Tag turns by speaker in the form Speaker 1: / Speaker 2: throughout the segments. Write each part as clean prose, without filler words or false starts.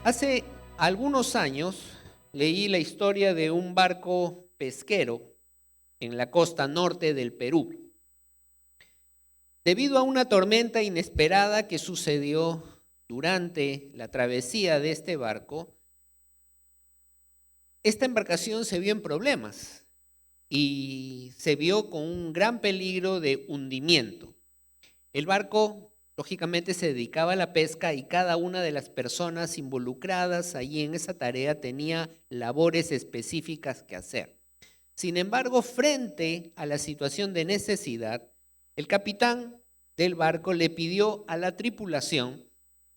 Speaker 1: Hace algunos años leí la historia de un barco pesquero en la costa norte del Perú. Debido a una tormenta inesperada que sucedió durante la travesía de este barco, esta embarcación se vio en problemas y se vio con un gran peligro de hundimiento. El barco, lógicamente, se dedicaba a la pesca y cada una de las personas involucradas allí en esa tarea tenía labores específicas que hacer. Sin embargo, frente a la situación de necesidad, el capitán del barco le pidió a la tripulación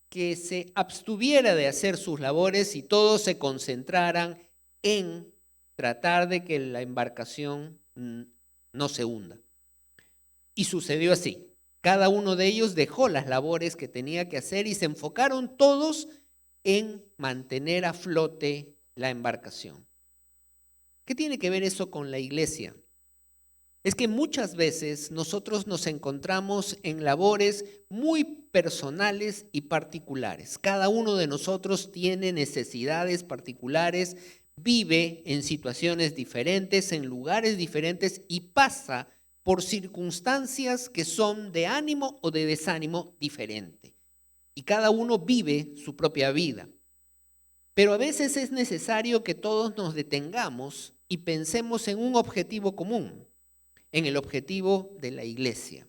Speaker 1: que se abstuviera de hacer sus labores y todos se concentraran en tratar de que la embarcación no se hunda. Y sucedió así. Cada uno de ellos dejó las labores que tenía que hacer y se enfocaron todos en mantener a flote la embarcación. ¿Qué tiene que ver eso con la iglesia? Es que muchas veces nosotros nos encontramos en labores muy personales y particulares. Cada uno de nosotros tiene necesidades particulares, vive en situaciones diferentes, en lugares diferentes y pasa por circunstancias que son de ánimo o de desánimo diferente. Y cada uno vive su propia vida. Pero a veces es necesario que todos nos detengamos y pensemos en un objetivo común, en el objetivo de la iglesia.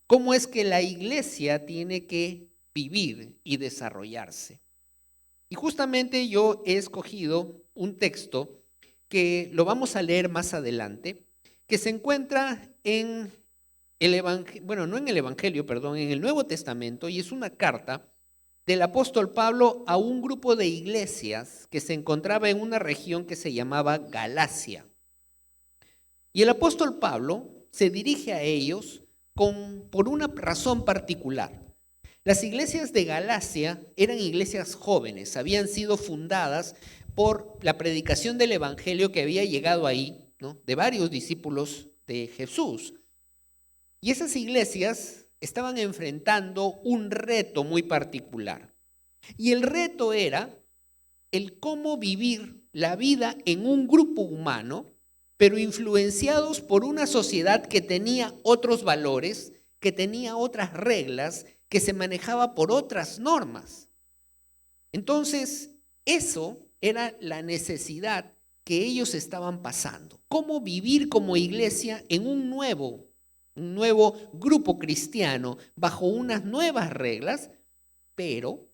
Speaker 1: ¿Cómo es que la iglesia tiene que vivir y desarrollarse? Y justamente yo he escogido un texto que lo vamos a leer más adelante, que se encuentra en el Evangelio, bueno, no en el Evangelio, perdón, en el Nuevo Testamento, y es una carta del apóstol Pablo a un grupo de iglesias que se encontraba en una región que se llamaba Galacia. Y el apóstol Pablo se dirige a ellos por una razón particular. Las iglesias de Galacia eran iglesias jóvenes, habían sido fundadas por la predicación del evangelio que había llegado ahí, ¿no?, de varios discípulos de Jesús. Y esas iglesias estaban enfrentando un reto muy particular. Y el reto era el cómo vivir la vida en un grupo humano, pero influenciados por una sociedad que tenía otros valores, que tenía otras reglas, que se manejaba por otras normas. Entonces, eso era la necesidad que ellos estaban pasando. Cómo vivir como iglesia en un nuevo grupo cristiano bajo unas nuevas reglas, pero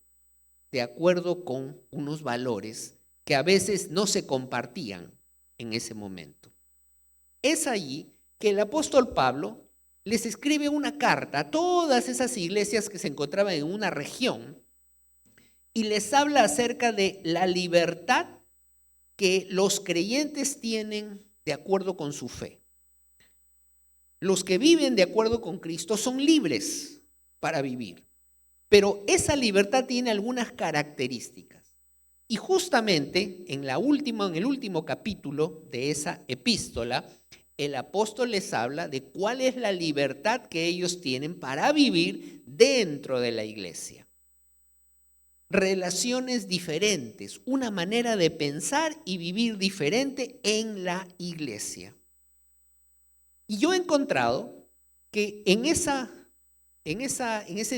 Speaker 1: de acuerdo con unos valores que a veces no se compartían en ese momento. Es allí que el apóstol Pablo les escribe una carta a todas esas iglesias que se encontraban en una región y les habla acerca de la libertad que los creyentes tienen de acuerdo con su fe. Los que viven de acuerdo con Cristo son libres para vivir, pero esa libertad tiene algunas características. Y justamente en el último capítulo de esa epístola, el apóstol les habla de cuál es la libertad que ellos tienen para vivir dentro de la iglesia. Relaciones diferentes, una manera de pensar y vivir diferente en la iglesia. Y yo he encontrado que en ese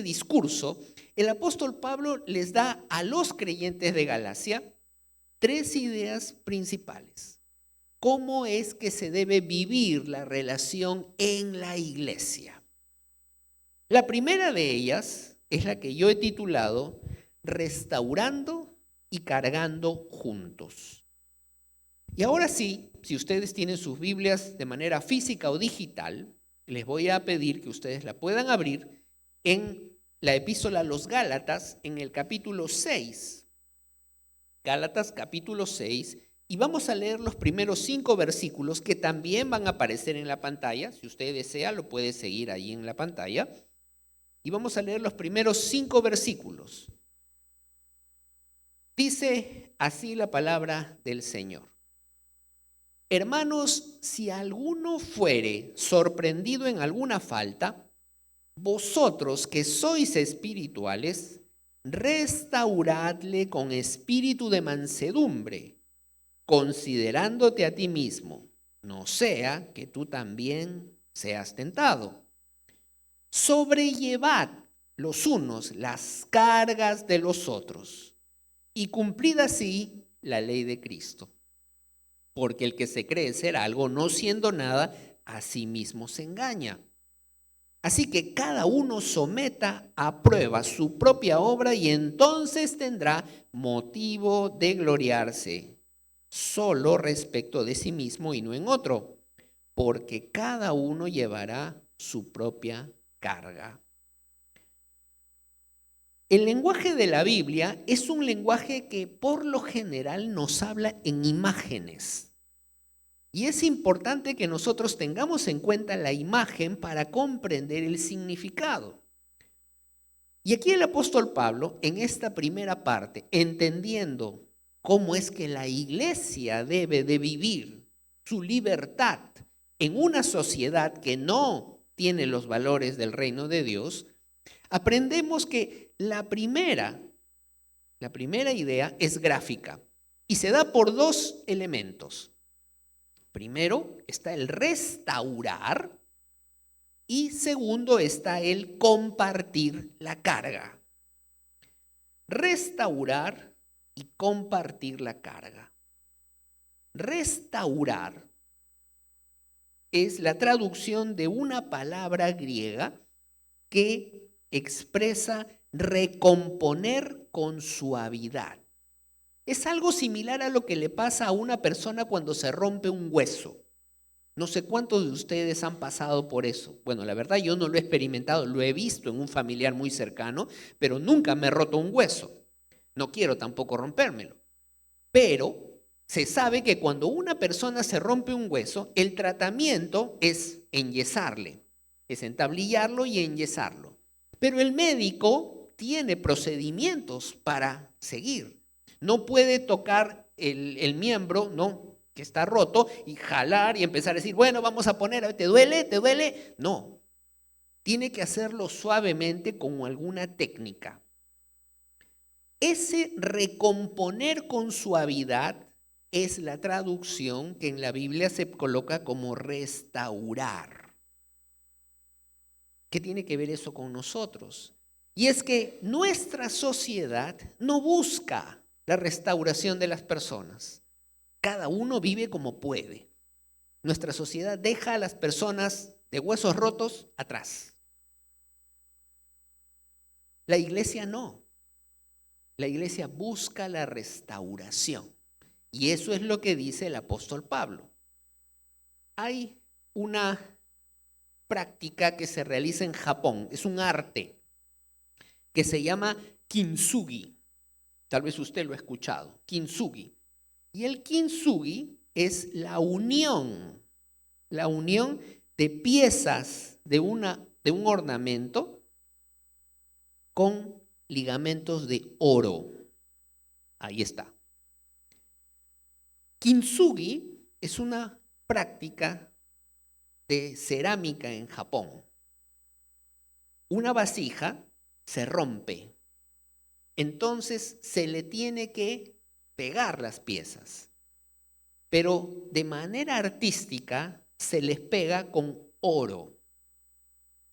Speaker 1: discurso, el apóstol Pablo les da a los creyentes de Galacia 3 ideas principales. ¿Cómo es que se debe vivir la relación en la iglesia? La primera de ellas es la que yo he titulado Restaurando y cargando juntos. Y ahora sí, si ustedes tienen sus Biblias de manera física o digital, les voy a pedir que ustedes la puedan abrir en la epístola a los Gálatas, en el capítulo 6. Gálatas capítulo 6, y vamos a leer los primeros 5 versículos que también van a aparecer en la pantalla. Si usted desea, lo puede seguir ahí en la pantalla. Y vamos a leer los primeros 5 versículos. Dice así la palabra del Señor. Hermanos, si alguno fuere sorprendido en alguna falta, vosotros que sois espirituales, restauradle con espíritu de mansedumbre, considerándote a ti mismo, no sea que tú también seas tentado. Sobrellevad los unos las cargas de los otros y cumplid así la ley de Cristo. Porque el que se cree ser algo no siendo nada, a sí mismo se engaña. Así que cada uno someta a prueba su propia obra y entonces tendrá motivo de gloriarse solo respecto de sí mismo y no en otro, porque cada uno llevará su propia carga. El lenguaje de la Biblia es un lenguaje que por lo general nos habla en imágenes. Y es importante que nosotros tengamos en cuenta la imagen para comprender el significado. Y aquí el apóstol Pablo, en esta primera parte, entendiendo cómo es que la iglesia debe de vivir su libertad en una sociedad que no tiene los valores del reino de Dios, aprendemos que la primera idea es gráfica y se da por dos elementos. Primero está el restaurar y segundo está el compartir la carga. Restaurar y compartir la carga. Restaurar es la traducción de una palabra griega que expresa recomponer con suavidad. Es algo similar a lo que le pasa a una persona cuando se rompe un hueso. No sé cuántos de ustedes han pasado por eso. Bueno, la verdad yo no lo he experimentado, lo he visto en un familiar muy cercano, pero nunca me he roto un hueso. No quiero tampoco rompérmelo. Pero se sabe que cuando una persona se rompe un hueso, el tratamiento es enyesarle, es entablillarlo y enyesarlo. Pero el médico tiene procedimientos para seguir. No puede tocar el miembro, ¿no?, que está roto y jalar y empezar a decir, bueno, vamos a poner, ¿te duele? ¿Te duele? No. Tiene que hacerlo suavemente con alguna técnica. Ese recomponer con suavidad es la traducción que en la Biblia se coloca como restaurar. ¿Qué tiene que ver eso con nosotros? Y es que nuestra sociedad no busca la restauración de las personas. Cada uno vive como puede. Nuestra sociedad deja a las personas de huesos rotos atrás. La iglesia no. La iglesia busca la restauración. Y eso es lo que dice el apóstol Pablo. Hay una práctica que se realiza en Japón, es un arte que se llama kintsugi. Tal vez usted lo ha escuchado, kintsugi. Y el kintsugi es la unión de piezas de un ornamento con ligamentos de oro. Ahí está. Kintsugi es una práctica de cerámica en Japón. Una vasija se rompe, entonces se le tiene que pegar las piezas, pero de manera artística se les pega con oro.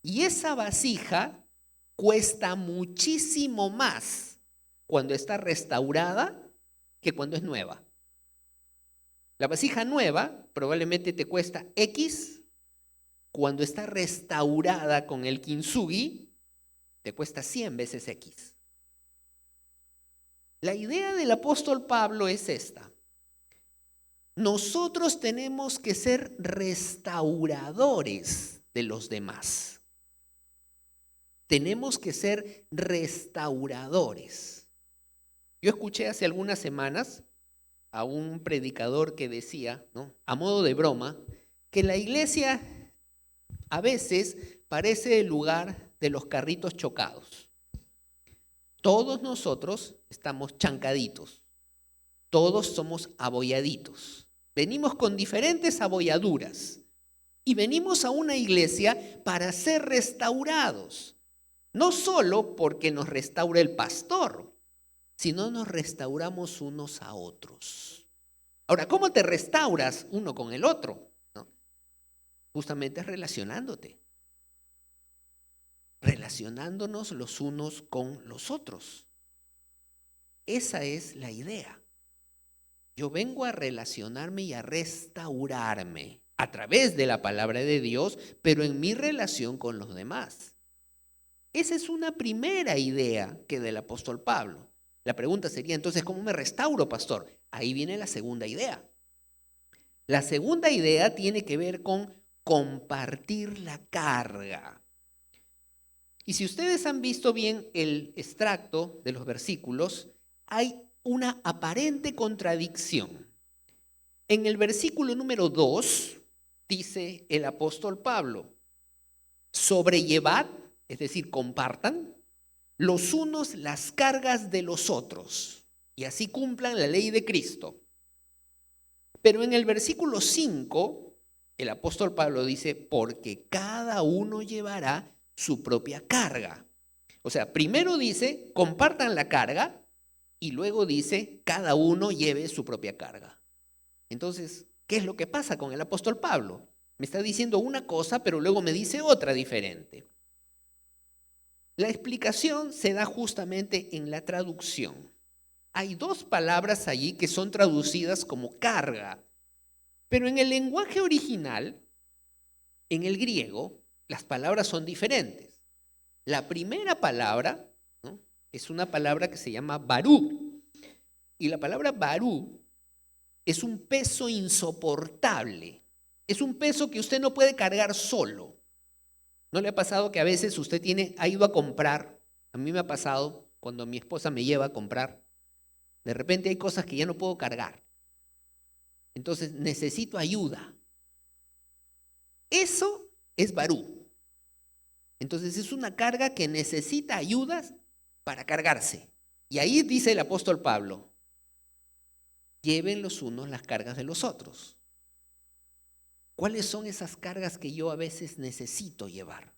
Speaker 1: Y esa vasija cuesta muchísimo más cuando está restaurada que cuando es nueva. La vasija nueva probablemente te cuesta X. Cuando está restaurada con el kintsugi, te cuesta 100 veces X. La idea del apóstol Pablo es esta. Nosotros tenemos que ser restauradores de los demás. Tenemos que ser restauradores. Yo escuché hace algunas semanas a un predicador que decía, ¿no?, a modo de broma, que la iglesia a veces parece el lugar de los carritos chocados. Todos nosotros estamos chancaditos, todos somos abolladitos. Venimos con diferentes abolladuras y venimos a una iglesia para ser restaurados. No solo porque nos restaura el pastor, sino nos restauramos unos a otros. Ahora, ¿cómo te restauras uno con el otro? ¿No? Justamente relacionándonos los unos con los otros. Esa es la idea. Yo vengo a relacionarme y a restaurarme a través de la palabra de Dios, pero en mi relación con los demás. Esa es una primera idea que del apóstol Pablo. La pregunta sería entonces, ¿cómo me restauro, pastor? Ahí viene la segunda idea. La segunda idea tiene que ver con compartir la carga. Y si ustedes han visto bien el extracto de los versículos, hay una aparente contradicción. En el versículo número 2 dice el apóstol Pablo, sobrellevad, es decir, compartan, los unos las cargas de los otros, y así cumplan la ley de Cristo. Pero en el versículo 5, el apóstol Pablo dice, porque cada uno llevará su propia carga. O sea, primero dice, compartan la carga, y luego dice, cada uno lleve su propia carga. Entonces, ¿qué es lo que pasa con el apóstol Pablo? Me está diciendo una cosa, pero luego me dice otra diferente. La explicación se da justamente en la traducción. Hay dos palabras allí que son traducidas como carga, pero en el lenguaje original, en el griego, las palabras son diferentes. La primera palabra, ¿no?, es una palabra que se llama barú, y la palabra barú es un peso insoportable, es un peso que usted no puede cargar solo. ¿No le ha pasado que a veces usted ha ido a comprar? A mí me ha pasado cuando mi esposa me lleva a comprar. De repente hay cosas que ya no puedo cargar. Entonces necesito ayuda. Eso es barú. Entonces es una carga que necesita ayudas para cargarse. Y ahí dice el apóstol Pablo, lleven los unos las cargas de los otros. ¿Cuáles son esas cargas que yo a veces necesito llevar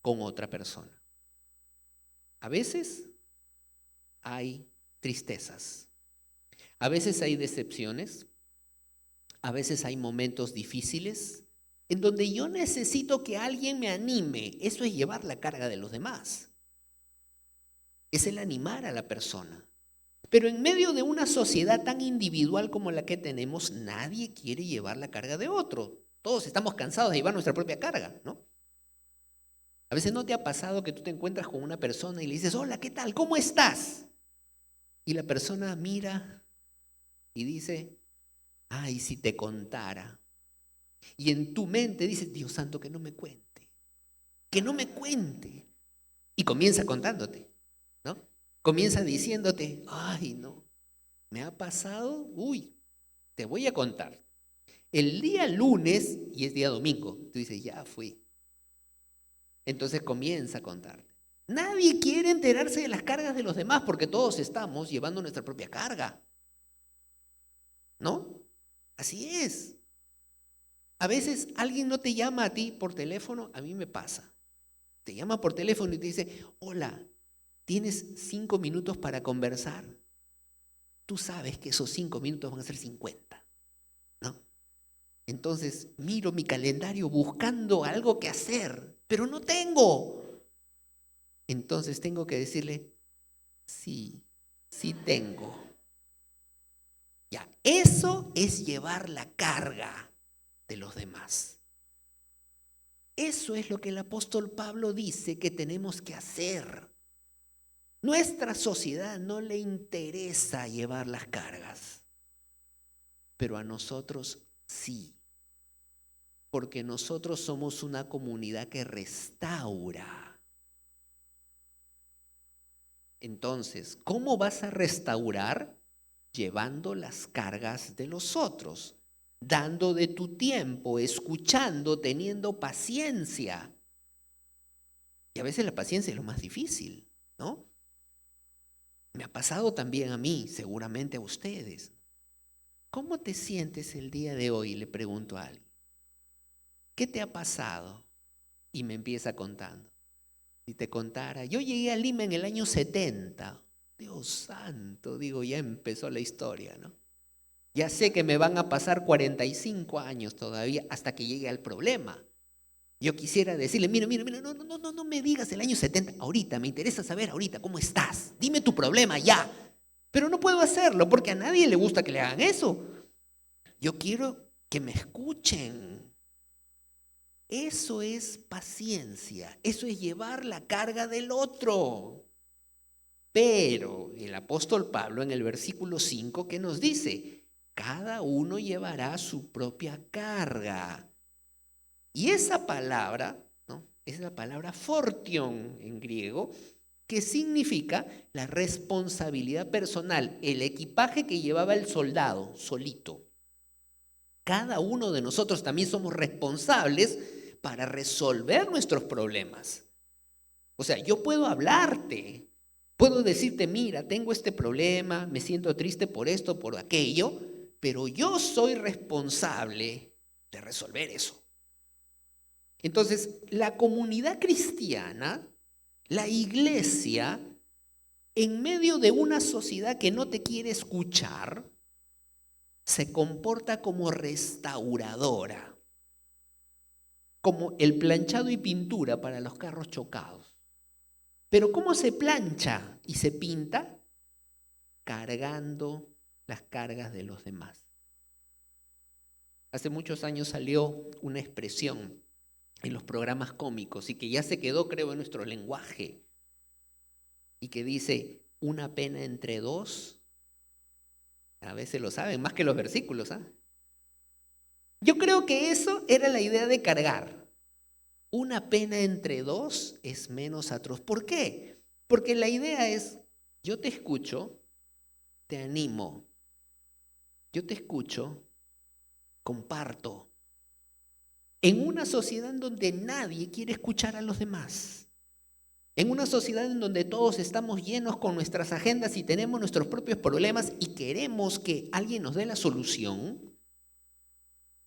Speaker 1: con otra persona? A veces hay tristezas, a veces hay decepciones, a veces hay momentos difíciles en donde yo necesito que alguien me anime. Eso es llevar la carga de los demás. Es el animar a la persona. Pero en medio de una sociedad tan individual como la que tenemos, nadie quiere llevar la carga de otro. Todos estamos cansados de llevar nuestra propia carga, ¿no? A veces no te ha pasado que tú te encuentras con una persona y le dices, hola, ¿qué tal? ¿Cómo estás? Y la persona mira y dice, ay, si te contara. Y en tu mente dices, Dios santo, que no me cuente, que no me cuente. Y comienza contándote, ¿no? Comienza diciéndote, ay, no, me ha pasado, uy, te voy a contar. El día lunes, y es día domingo, tú dices, ya fui. Entonces comienza a contarte. Nadie quiere enterarse de las cargas de los demás porque todos estamos llevando nuestra propia carga, ¿no? Así es. A veces alguien no te llama a ti por teléfono, a mí me pasa. Te llama por teléfono y te dice, hola, ¿tienes 5 minutos para conversar? Tú sabes que esos 5 minutos van a ser 50, ¿no? Entonces miro mi calendario buscando algo que hacer, pero no tengo. Entonces tengo que decirle, sí, sí tengo. Ya, eso es llevar la carga de los demás. Eso es lo que el apóstol Pablo dice que tenemos que hacer. Nuestra sociedad no le interesa llevar las cargas, pero a nosotros sí, porque nosotros somos una comunidad que restaura. Entonces, ¿cómo vas a restaurar? Llevando las cargas de los otros, dando de tu tiempo, escuchando, teniendo paciencia. Y a veces la paciencia es lo más difícil, ¿no? Me ha pasado también a mí, seguramente a ustedes. ¿Cómo te sientes el día de hoy? Le pregunto a alguien. ¿Qué te ha pasado? Y me empieza contando. Si te contara, yo llegué a Lima en el año 70. Dios santo, digo, ya empezó la historia, ¿no? Ya sé que me van a pasar 45 años todavía hasta que llegue al problema. Yo quisiera decirle, mira, no me digas el año 70, ahorita, me interesa saber ahorita cómo estás. Dime tu problema ya. Pero no puedo hacerlo porque a nadie le gusta que le hagan eso. Yo quiero que me escuchen. Eso es paciencia, eso es llevar la carga del otro. Pero el apóstol Pablo en el versículo 5, ¿qué nos dice? Cada uno llevará su propia carga. Y esa palabra, ¿no?, es la palabra fortion en griego, que significa la responsabilidad personal, el equipaje que llevaba el soldado solito. Cada uno de nosotros también somos responsables para resolver nuestros problemas. O sea, yo puedo hablarte, puedo decirte, mira, tengo este problema, me siento triste por esto, por aquello, pero yo soy responsable de resolver eso. Entonces, la comunidad cristiana, la iglesia, en medio de una sociedad que no te quiere escuchar, se comporta como restauradora, como el planchado y pintura para los carros chocados. Pero ¿cómo se plancha y se pinta? Cargando las cargas de los demás. Hace muchos años salió una expresión en los programas cómicos y que ya se quedó, creo, en nuestro lenguaje, y que dice, una pena entre dos. A veces lo saben, más que los versículos, ¿ah? Yo creo que eso era la idea de cargar. Una pena entre dos es menos atroz. ¿Por qué? Porque la idea es, yo te escucho, te animo, yo te escucho, comparto. En una sociedad en donde nadie quiere escuchar a los demás, en una sociedad en donde todos estamos llenos con nuestras agendas y tenemos nuestros propios problemas y queremos que alguien nos dé la solución,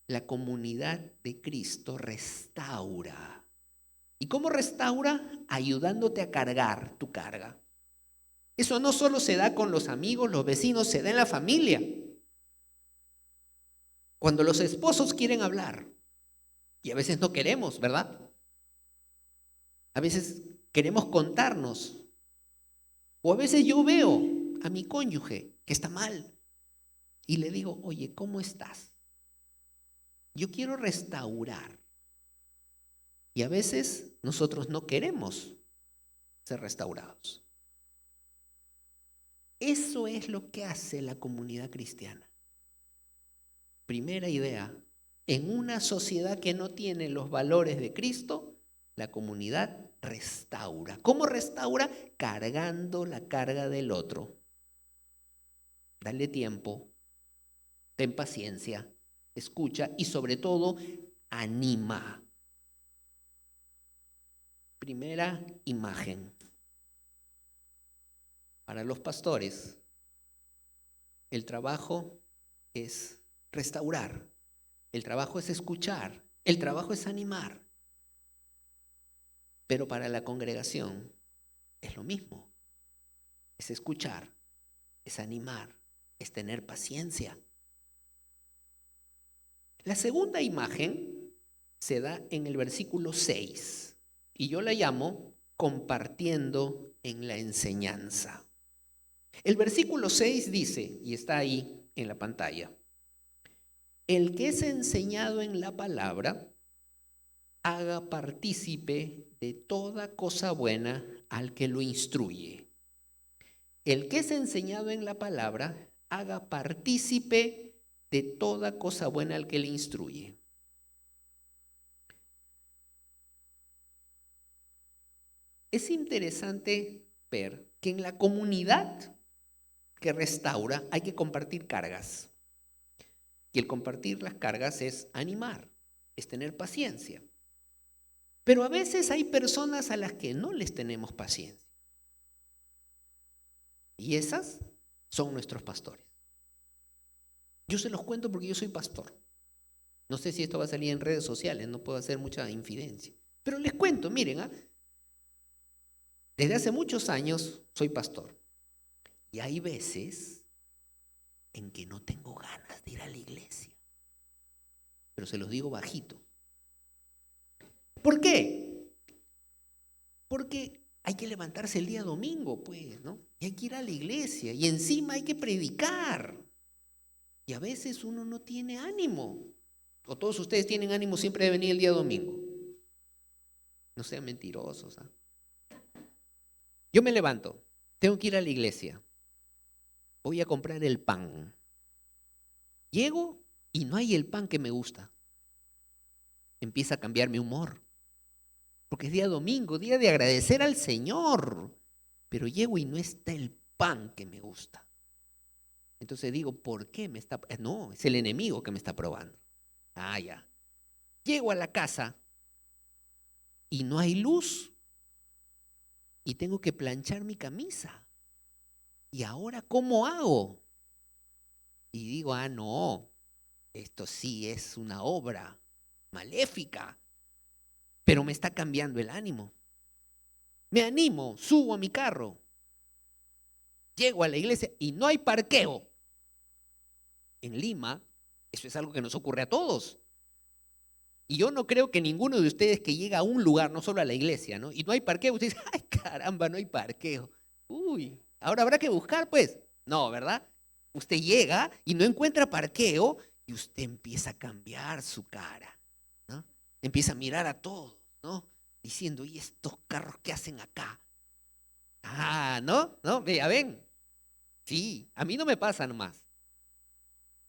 Speaker 1: la comunidad de Cristo restaura. ¿Y cómo restaura? Ayudándote a cargar tu carga. Eso no solo se da con los amigos, los vecinos, se da en la familia. Cuando los esposos quieren hablar, y a veces no queremos, ¿verdad? A veces queremos contarnos. O a veces yo veo a mi cónyuge que está mal y le digo, oye, ¿cómo estás? Yo quiero restaurar. Y a veces nosotros no queremos ser restaurados. Eso es lo que hace la comunidad cristiana. Primera idea, en una sociedad que no tiene los valores de Cristo, la comunidad restaura. ¿Cómo restaura? Cargando la carga del otro. Dale tiempo, ten paciencia, escucha y sobre todo anima. Primera imagen. Para los pastores, el trabajo es restaurar, el trabajo es escuchar, el trabajo es animar. Pero para la congregación es lo mismo. Es escuchar, es animar, es tener paciencia. La segunda imagen se da en el versículo 6 y yo la llamo compartiendo en la enseñanza. El versículo 6 dice, y está ahí en la pantalla, el que es enseñado en la palabra, haga partícipe de toda cosa buena al que lo instruye. El que es enseñado en la palabra, haga partícipe de toda cosa buena al que le instruye. Es interesante ver que en la comunidad que restaura hay que compartir cargas. Y el compartir las cargas es animar, es tener paciencia. Pero a veces hay personas a las que no les tenemos paciencia. Y esas son nuestros pastores. Yo se los cuento porque yo soy pastor. No sé si esto va a salir en redes sociales, no puedo hacer mucha infidencia. Pero les cuento, miren, Desde hace muchos años soy pastor y hay veces en que no tengo ganas de ir a la iglesia, pero se los digo bajito. ¿Por qué? Porque hay que levantarse el día domingo, pues, ¿no? Y hay que ir a la iglesia y encima hay que predicar. Y a veces uno no tiene ánimo. O todos ustedes tienen ánimo siempre de venir el día domingo. No sean mentirosos, ¿ah? Yo me levanto, tengo que ir a la iglesia. Voy a comprar el pan. Llego y no hay el pan que me gusta. Empieza a cambiar mi humor. Porque es día domingo, día de agradecer al Señor. Pero llego y no está el pan que me gusta. Entonces digo, ¿por qué me está? No, es el enemigo que me está probando. Ah, ya. Llego a la casa y no hay luz. Y tengo que planchar mi camisa. ¿Y ahora cómo hago? Y digo, ah, no, esto sí es una obra maléfica, pero me está cambiando el ánimo. Me animo, subo a mi carro, llego a la iglesia y no hay parqueo. En Lima, eso es algo que nos ocurre a todos. Y yo no creo que ninguno de ustedes que llega a un lugar, no solo a la iglesia, ¿no? Y no hay parqueo, usted dice, ay, caramba, no hay parqueo. Uy, ahora habrá que buscar, pues. No, ¿verdad? Usted llega y no encuentra parqueo y usted empieza a cambiar su cara, ¿no? Empieza a mirar a todos, ¿no? Diciendo, ¿y estos carros qué hacen acá? Ah, ¿no? ¿No? Ya ven. Sí, a mí no me pasa nomás.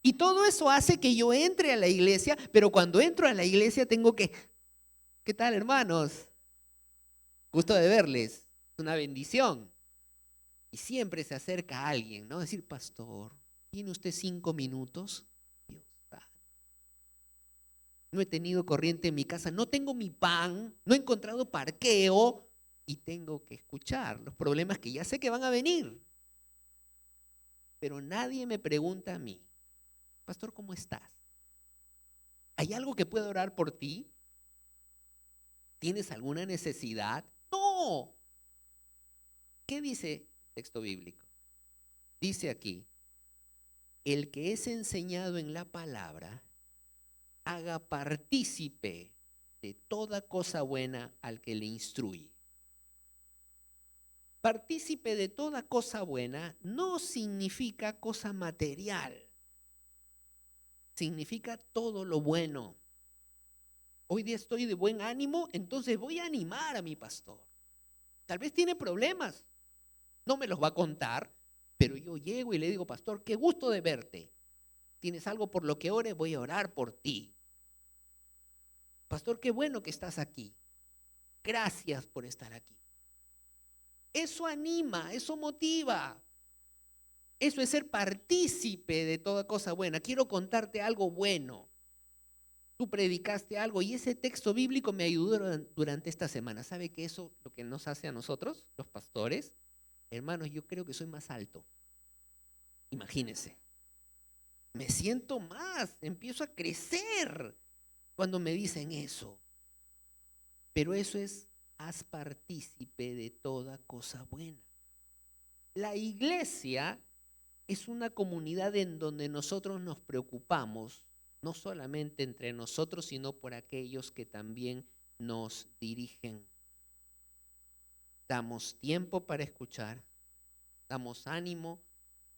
Speaker 1: Y todo eso hace que yo entre a la iglesia, pero cuando entro a la iglesia tengo que, ¿qué tal, hermanos? Gusto de verles, es una bendición. Y siempre se acerca a alguien, ¿no? Decir, pastor, ¿tiene usted 5 minutos? Dios santo. No he tenido corriente en mi casa, no tengo mi pan, no he encontrado parqueo y tengo que escuchar los problemas que ya sé que van a venir. Pero nadie me pregunta a mí, pastor, ¿cómo estás? ¿Hay algo que pueda orar por ti? ¿Tienes alguna necesidad? No. ¿Qué dice el texto bíblico? Dice aquí, el que es enseñado en la palabra, haga partícipe de toda cosa buena al que le instruye. Partícipe de toda cosa buena no significa cosa material, significa todo lo bueno. Hoy día estoy de buen ánimo, entonces voy a animar a mi pastor. Tal vez tiene problemas, no me los va a contar, pero yo llego y le digo, pastor, qué gusto de verte. ¿Tienes algo por lo que ore? Voy a orar por ti. Pastor, qué bueno que estás aquí. Gracias por estar aquí. Eso anima, eso motiva. Eso es ser partícipe de toda cosa buena. Quiero contarte algo bueno. Tú predicaste algo y ese texto bíblico me ayudó durante esta semana. ¿Sabe que eso lo que nos hace a nosotros, los pastores? Hermanos, yo creo que soy más alto. Imagínense. Me siento más, empiezo a crecer cuando me dicen eso. Pero eso es, haz partícipe de toda cosa buena. La iglesia es una comunidad en donde nosotros nos preocupamos, no solamente entre nosotros, sino por aquellos que también nos dirigen. Damos tiempo para escuchar, damos ánimo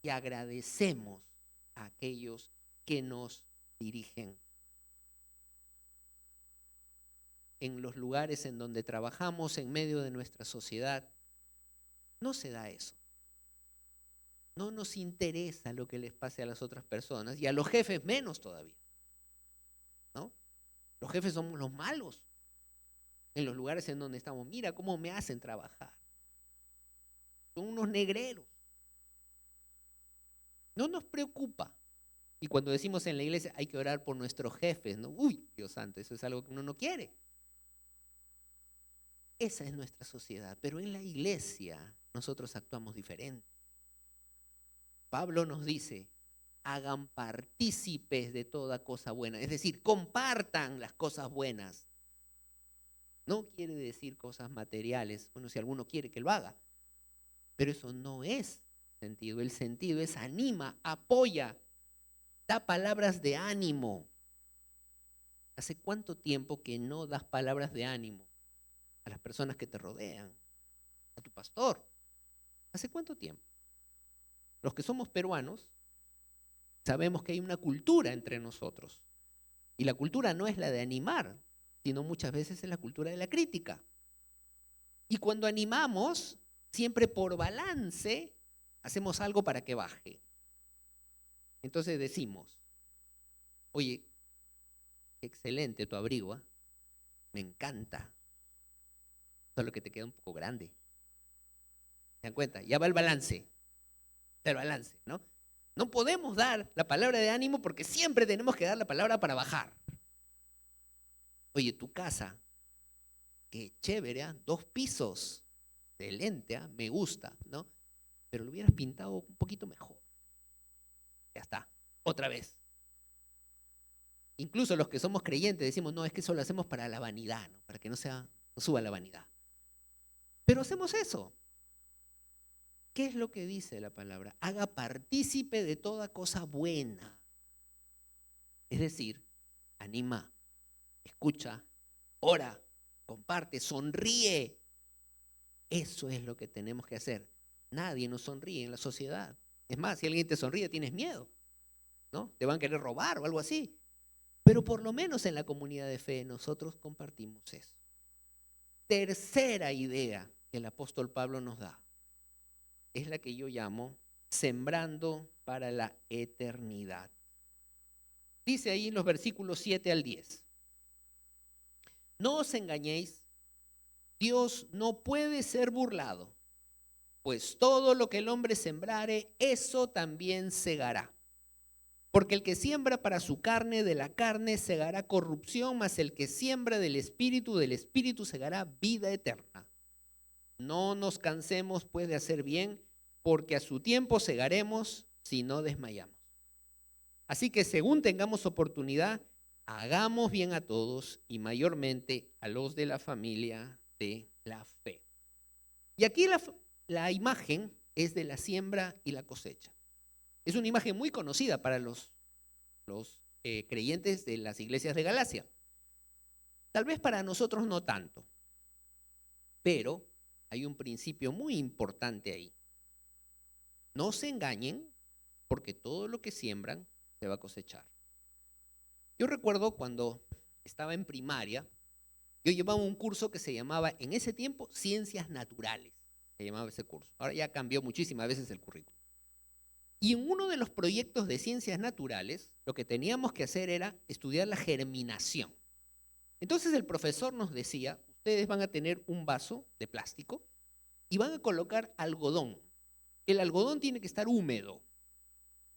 Speaker 1: y agradecemos a aquellos que nos dirigen. En los lugares en donde trabajamos, en medio de nuestra sociedad, no se da eso. No nos interesa lo que les pase a las otras personas y a los jefes menos todavía, ¿no? Los jefes somos los malos en los lugares en donde estamos. Mira cómo me hacen trabajar. Son unos negreros. No nos preocupa. Y cuando decimos en la iglesia hay que orar por nuestros jefes, ¿no? Uy, Dios santo, eso es algo que uno no quiere. Esa es nuestra sociedad, pero en la iglesia nosotros actuamos diferente. Pablo nos dice, hagan partícipes de toda cosa buena, es decir, compartan las cosas buenas. No quiere decir cosas materiales. Bueno, si alguno quiere que lo haga. Pero eso no es sentido. El sentido es anima, apoya, da palabras de ánimo. ¿Hace cuánto tiempo que no das palabras de ánimo a las personas que te rodean? A tu pastor. ¿Hace cuánto tiempo? Los que somos peruanos sabemos que hay una cultura entre nosotros. Y la cultura no es la de animar, sino muchas veces es la cultura de la crítica. Y cuando animamos, siempre por balance, hacemos algo para que baje. Entonces decimos, oye, excelente tu abrigo, ¿eh? Me encanta. Solo que te queda un poco grande. ¿Se dan cuenta? Ya va el balance. El balance, ¿no? No podemos dar la palabra de ánimo porque siempre tenemos que dar la palabra para bajar. Oye, tu casa, qué chévere, ¿eh? 2 pisos. Excelente, ¿eh? Me gusta, ¿no? Pero lo hubieras pintado un poquito mejor. Ya está, otra vez. Incluso los que somos creyentes decimos, no, es que eso lo hacemos para la vanidad, ¿no? Para que no suba la vanidad. Pero hacemos eso. ¿Qué es lo que dice la palabra? Haga partícipe de toda cosa buena. Es decir, anima, escucha, ora, comparte, sonríe. Eso es lo que tenemos que hacer. Nadie nos sonríe en la sociedad. Es más, si alguien te sonríe, tienes miedo, ¿no? Te van a querer robar o algo así. Pero por lo menos en la comunidad de fe nosotros compartimos eso. Tercera idea que el apóstol Pablo nos da es la que yo llamo sembrando para la eternidad. Dice ahí en los versículos 7 al 10. No os engañéis, Dios no puede ser burlado, pues todo lo que el hombre sembrare, eso también segará. Porque el que siembra para su carne, de la carne segará corrupción, mas el que siembra del espíritu segará vida eterna. No nos cansemos pues de hacer bien, porque a su tiempo segaremos si no desmayamos. Así que según tengamos oportunidad, hagamos bien a todos y mayormente a los de la familia de la fe. Y aquí la imagen es de la siembra y la cosecha. Es una imagen muy conocida para los creyentes de las iglesias de Galacia. Tal vez para nosotros no tanto, pero hay un principio muy importante ahí. No se engañen, porque todo lo que siembran se va a cosechar. Yo recuerdo cuando estaba en primaria, yo llevaba un curso que se llamaba, en ese tiempo, Ciencias Naturales. Se llamaba ese curso. Ahora ya cambió muchísimas veces el currículum. Y en uno de los proyectos de Ciencias Naturales, lo que teníamos que hacer era estudiar la germinación. Entonces el profesor nos decía, ustedes van a tener un vaso de plástico y van a colocar algodón. El algodón tiene que estar húmedo.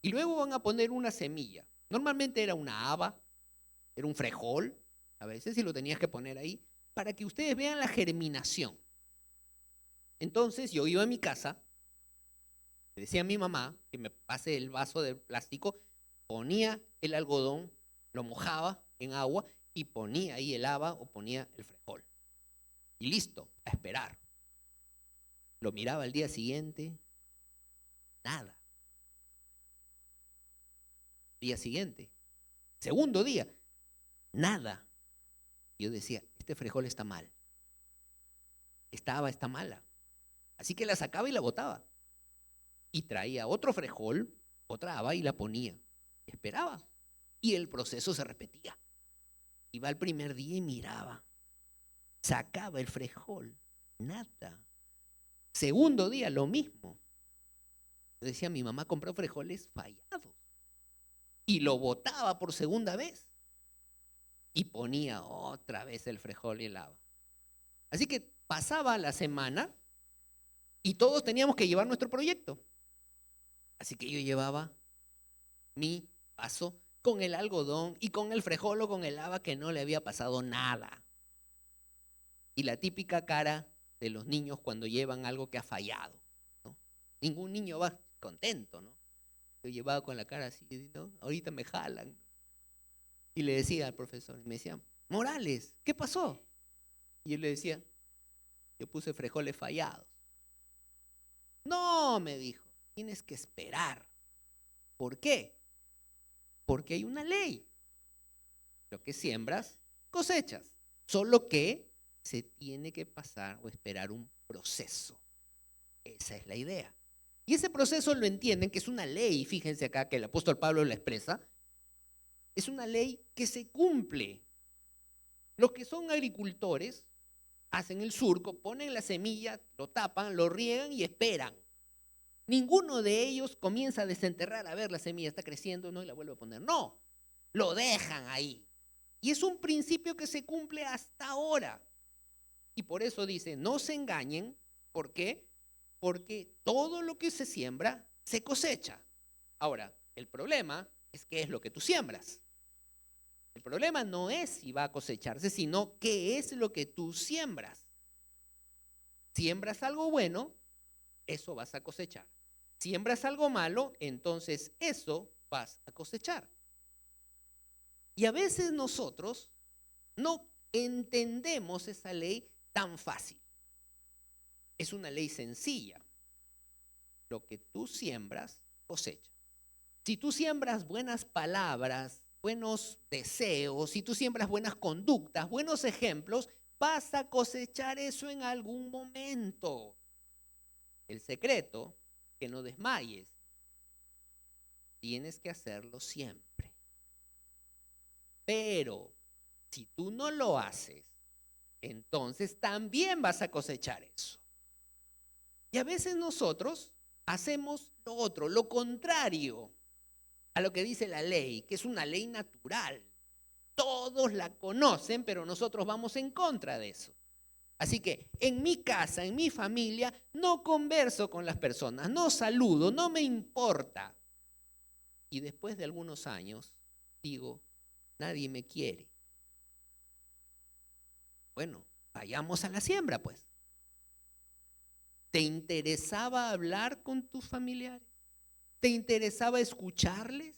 Speaker 1: Y luego van a poner una semilla. Normalmente era una haba, era un frejol, a veces, y lo tenías que poner ahí, para que ustedes vean la germinación. Entonces yo iba a mi casa, le decía a mi mamá que me pase el vaso de plástico, ponía el algodón, lo mojaba en agua y ponía ahí el haba o ponía el frejol. Y listo, a esperar. Lo miraba al día siguiente, nada. Día siguiente, segundo día, nada. Yo decía, este frejol está mal. Esta haba está mala. Así que la sacaba y la botaba. Y traía otro frejol, otra haba y la ponía. Esperaba. Y el proceso se repetía. Iba al primer día y miraba. Sacaba el frejol. Nada. Segundo día, lo mismo. Yo decía, mi mamá compró frijoles fallados. Y lo botaba por segunda vez. Y ponía otra vez el frejol y el haba. Así que pasaba la semana y todos teníamos que llevar nuestro proyecto. Así que yo llevaba mi vaso con el algodón y con el frejol o con el haba que no le había pasado nada. Y la típica cara de los niños cuando llevan algo que ha fallado, ¿no? Ningún niño va contento, ¿no? Yo llevaba con la cara así, ¿no? Ahorita me jalan. Y le decía al profesor, y me decía, Morales, ¿qué pasó? Y yo le decía, yo puse frijoles fallados. No, me dijo, tienes que esperar. ¿Por qué? Porque hay una ley. Lo que siembras, cosechas. Solo que se tiene que pasar o esperar un proceso. Esa es la idea. Y ese proceso lo entienden que es una ley, fíjense acá que el apóstol Pablo la expresa, es una ley que se cumple. Los que son agricultores hacen el surco, ponen la semilla, lo tapan, lo riegan y esperan. Ninguno de ellos comienza a desenterrar, a ver, la semilla está creciendo, no, y la vuelve a poner. No, lo dejan ahí. Y es un principio que se cumple hasta ahora. Y por eso dice, no se engañen. ¿Por qué? Porque todo lo que se siembra, se cosecha. Ahora, el problema es qué es lo que tú siembras. El problema no es si va a cosecharse, sino qué es lo que tú siembras. Siembras algo bueno, eso vas a cosechar. Siembras algo malo, entonces eso vas a cosechar. Y a veces nosotros no entendemos esa ley tan fácil. Es una ley sencilla. Lo que tú siembras, cosecha. Si tú siembras buenas palabras, buenos deseos, si tú siembras buenas conductas, buenos ejemplos, vas a cosechar eso en algún momento. El secreto, que no desmayes. Tienes que hacerlo siempre. Pero si tú no lo haces, entonces también vas a cosechar eso. Y a veces nosotros hacemos lo otro, lo contrario a lo que dice la ley, que es una ley natural. Todos la conocen, pero nosotros vamos en contra de eso. Así que en mi casa, en mi familia, no converso con las personas, no saludo, no me importa. Y después de algunos años, digo, nadie me quiere. Bueno, vayamos a la siembra, pues. ¿Te interesaba hablar con tus familiares? ¿Te interesaba escucharles?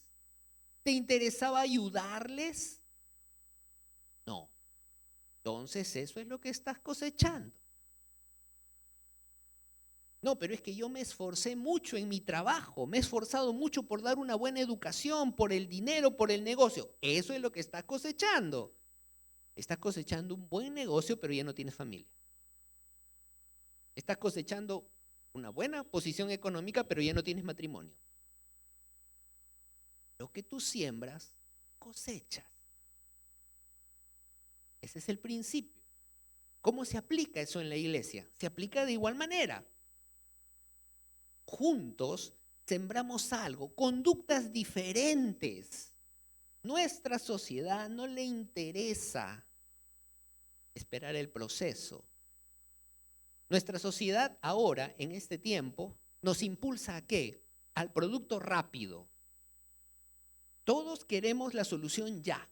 Speaker 1: ¿Te interesaba ayudarles? No. Entonces eso es lo que estás cosechando. No, pero es que yo me esforcé mucho en mi trabajo, me he esforzado mucho por dar una buena educación, por el dinero, por el negocio. Eso es lo que estás cosechando. Estás cosechando un buen negocio, pero ya no tienes familia. Estás cosechando una buena posición económica, pero ya no tienes matrimonio. Lo que tú siembras, cosechas. Ese es el principio. ¿Cómo se aplica eso en la iglesia? Se aplica de igual manera. Juntos sembramos algo, conductas diferentes. Nuestra sociedad no le interesa esperar el proceso. Nuestra sociedad ahora, en este tiempo, nos impulsa ¿a qué? Al producto rápido. Todos queremos la solución ya.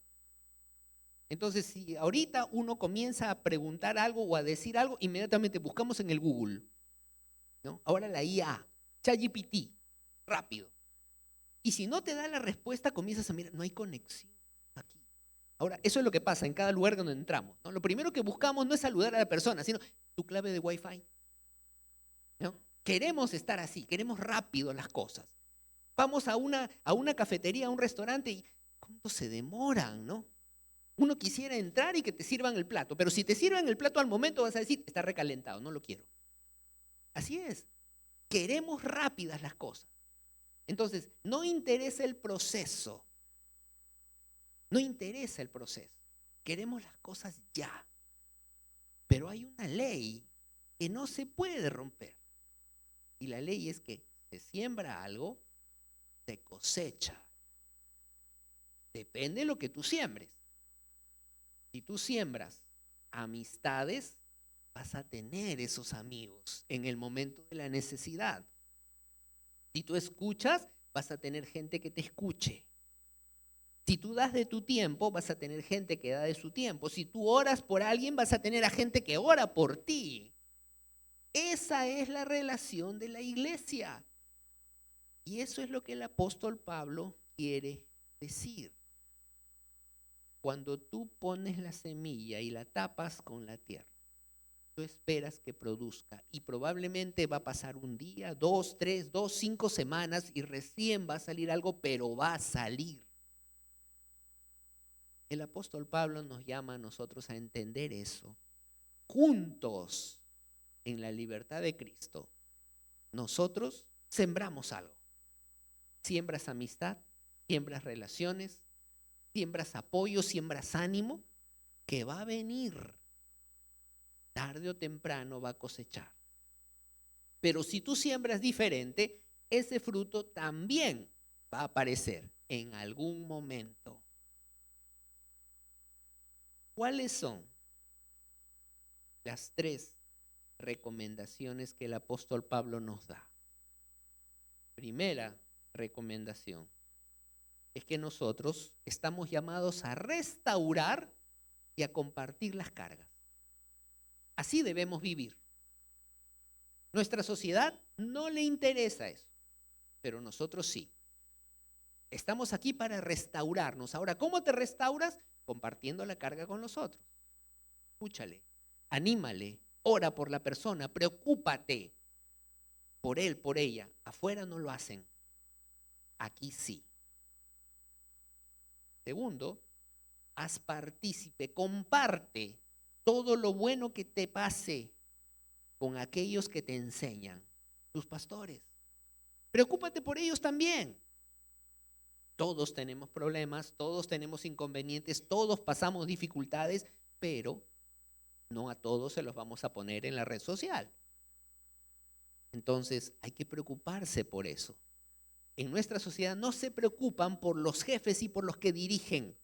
Speaker 1: Entonces, si ahorita uno comienza a preguntar algo o a decir algo, inmediatamente buscamos en el Google, ¿no? Ahora la IA, ChatGPT, rápido. Y si no te da la respuesta, comienzas a mirar, no hay conexión aquí. Ahora, eso es lo que pasa en cada lugar donde entramos, ¿no? Lo primero que buscamos no es saludar a la persona, sino tu clave de Wi-Fi, ¿no? Queremos estar así, queremos rápido las cosas. Vamos a una cafetería, a un restaurante y ¿cuánto se demoran, no? Uno quisiera entrar y que te sirvan el plato, pero si te sirven el plato al momento vas a decir, está recalentado, no lo quiero. Así es, queremos rápidas las cosas. Entonces, no interesa el proceso, no interesa el proceso, queremos las cosas ya. Pero hay una ley que no se puede romper. Y la ley es que se siembra algo, se cosecha. Depende de lo que tú siembres. Si tú siembras amistades, vas a tener esos amigos en el momento de la necesidad. Si tú escuchas, vas a tener gente que te escuche. Si tú das de tu tiempo, vas a tener gente que da de su tiempo. Si tú oras por alguien, vas a tener a gente que ora por ti. Esa es la relación de la iglesia. Y eso es lo que el apóstol Pablo quiere decir. Cuando tú pones la semilla y la tapas con la tierra, tú esperas que produzca. Y probablemente va a pasar un día, 2, 3, 2, 5 semanas y recién va a salir algo, pero va a salir. El apóstol Pablo nos llama a nosotros a entender eso. Juntos, en la libertad de Cristo, nosotros sembramos algo. Siembras amistad, siembras relaciones, siembras apoyo, siembras ánimo, que va a venir. Tarde o temprano va a cosechar. Pero si tú siembras diferente, ese fruto también va a aparecer en algún momento. ¿Cuáles son las 3 recomendaciones que el apóstol Pablo nos da? Primera recomendación es que nosotros estamos llamados a restaurar y a compartir las cargas. Así debemos vivir. Nuestra sociedad no le interesa eso, pero nosotros sí. Estamos aquí para restaurarnos. Ahora, ¿cómo te restauras? Compartiendo la carga con los otros. Escúchale, anímale, ora por la persona, preocúpate por él, por ella. Afuera no lo hacen, aquí sí. Segundo, haz partícipe, comparte todo lo bueno que te pase con aquellos que te enseñan, tus pastores. Preocúpate por ellos también. Todos tenemos problemas, todos tenemos inconvenientes, todos pasamos dificultades, pero no a todos se los vamos a poner en la red social. Entonces hay que preocuparse por eso. En nuestra sociedad no se preocupan por los jefes y por los que dirigen,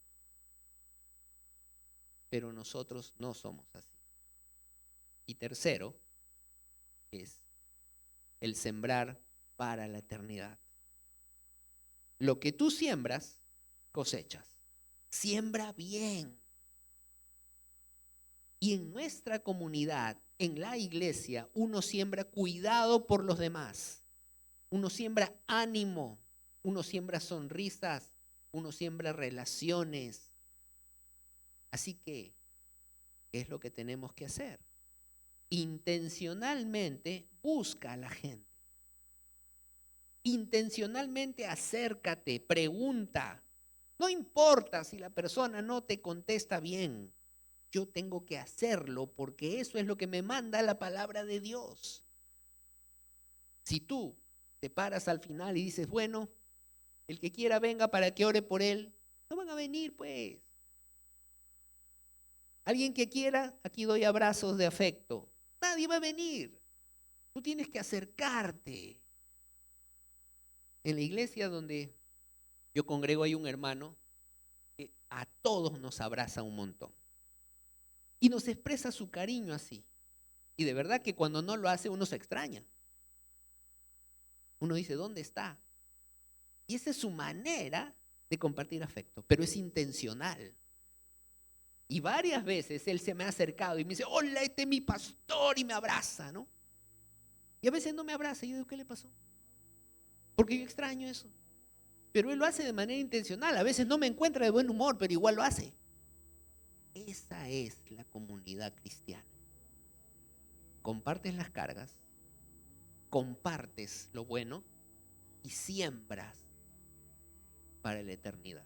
Speaker 1: pero nosotros no somos así. Y tercero es el sembrar para la eternidad. Lo que tú siembras, cosechas. Siembra bien. Y en nuestra comunidad, en la iglesia, uno siembra cuidado por los demás. Uno siembra ánimo. Uno siembra sonrisas. Uno siembra relaciones. Así que, ¿qué es lo que tenemos que hacer? Intencionalmente busca a la gente. Intencionalmente acércate, pregunta. No importa si la persona no te contesta bien. Yo tengo que hacerlo porque eso es lo que me manda la palabra de Dios. Si tú te paras al final y dices, bueno, el que quiera venga para que ore por él, no van a venir pues. Alguien que quiera, aquí doy abrazos de afecto. Nadie va a venir. Tú tienes que acercarte. En la iglesia donde yo congrego hay un hermano que a todos nos abraza un montón. Y nos expresa su cariño así. Y de verdad que cuando no lo hace uno se extraña. Uno dice, ¿dónde está? Y esa es su manera de compartir afecto, pero es intencional. Y varias veces él se me ha acercado y me dice, hola, este es mi pastor, y me abraza, ¿no? Y a veces no me abraza, y yo digo, ¿qué le pasó? Porque yo extraño eso. Pero él lo hace de manera intencional. A veces no me encuentra de buen humor, pero igual lo hace. Esa es la comunidad cristiana. Compartes las cargas, compartes lo bueno y siembras para la eternidad.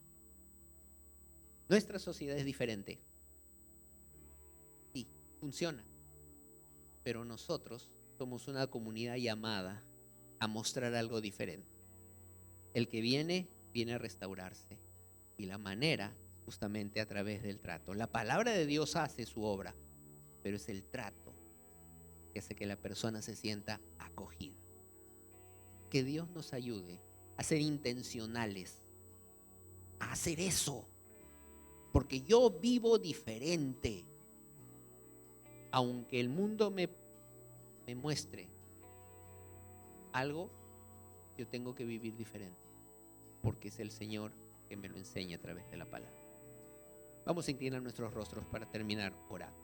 Speaker 1: Nuestra sociedad es diferente. Sí, funciona. Pero nosotros somos una comunidad llamada a mostrar algo diferente. El que viene, viene a restaurarse. Y la manera, justamente a través del trato. La palabra de Dios hace su obra, pero es el trato que hace que la persona se sienta acogida. Que Dios nos ayude a ser intencionales, a hacer eso. Porque yo vivo diferente. Aunque el mundo me muestre algo, yo tengo que vivir diferente. Porque es el Señor que me lo enseña a través de la palabra. Vamos a inclinar nuestros rostros para terminar orando.